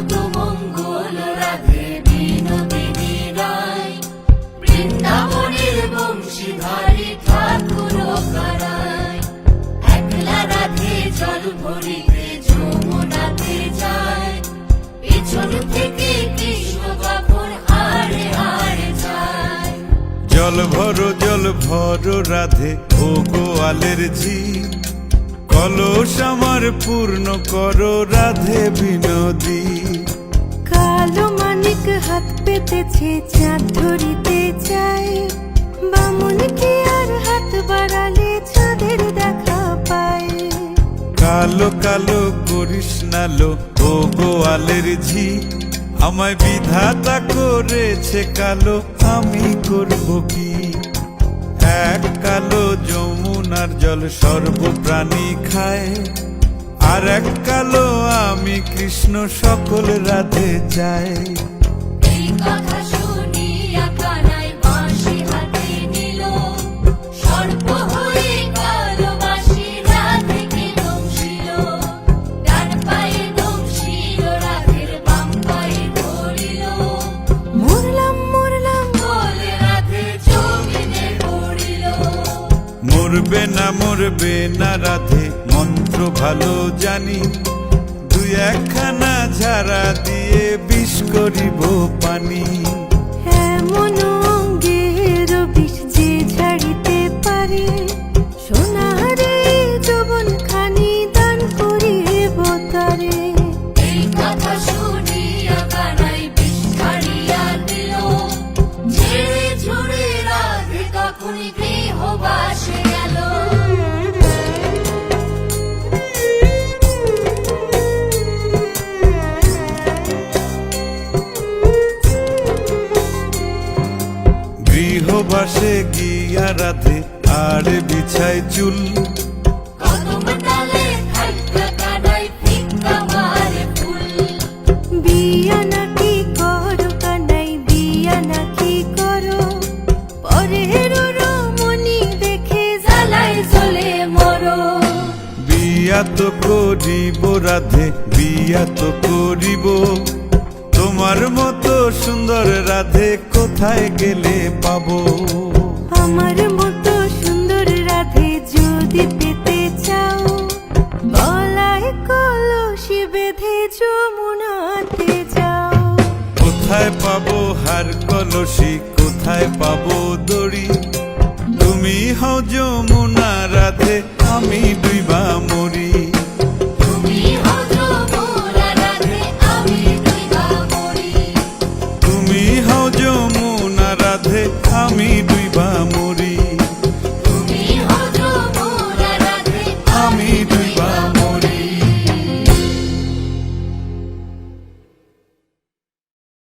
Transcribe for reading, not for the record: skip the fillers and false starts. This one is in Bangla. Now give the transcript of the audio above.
কত মঙ্গল রাধে বিনোদিনী রায়, বৃন্দাবনের বংশীধারী ঠাকুর কারায়। একলা রাধে জল ভরিতে যমুনাতে যায়, পিছন থেকে কৃষ্ণ তখন হারে হারে যায়। জল ভরো রাধে ও গোয়ালের ঝি, কলস আমার পূর্ণ করো রাধে বিনোদী। কালো মানিক হাত পেতেছে চাঁদ ধরিতে চায়, বামুন কি আর হাত বাড়ালে চাঁদের দেখা পায়। কালো কালো করিস নালো ও গোয়ালের ঝি, আমায় বিধাতা করেছে কালো, আমি করব কি? এক কালো যমুনার জল সর্বপ্রাণী খায়, আর এক কালো আমি কৃষ্ণ সকল রাধে চাই। এই কথা শুনিয়া কানাই বাঁশি হাতে নিল, সর্প হয়ে কালো বাঁশি রাধেকে দংশিল। ডান পায়ে দংশিল রাধের বাম পায়ে ধরিল, মরলাম মরলাম বলে রাধে জমিনে পড়িল। মরবে না রাধে মন্ত্র ভালো জানি, দুই একখানা ঝাড়া দিয়ে বিষ করিব পানি। এমন অঙ্গের বিষ যে ঝাড়িতে পারে, সোনারে যৌবন খানি দান করিব তারে। এই কথা শুনিয়া কানাই বিষ ছাড়িয়া দিল, ঝেড়ে ঝুড়ে রাধে তখনই গৃহবাসে গেল। গৃহবাসে গিয়া রাধে আর বিছায় চুল, কদম ডালে থাইকা কানাই ফিক্কা মারে ফুল। বিয়া নাকি করো কানাই বিয়া নাকি করো, পরের রমণী দেখে জ্বালায় জ্বলে মরো। বিয়া তো করিব রাধে বিয়া তো করিব, তোমার মতো সুন্দর রাধে কোথায় গেলে পাবো? আমার মতো সুন্দর রাধে যদি পেতে চাও, গলায় কলসি বেঁধে যমুনাতে যাও। কোথায় পাবো হার কলসি, কোথায় পাবো দড়ি? তুমি হও যমুনা রাধে, আমি ডুইবা মরি। তুমি হও যমুনা রাধে, আমি ডুইবা মরি। তুমি হও যমুনা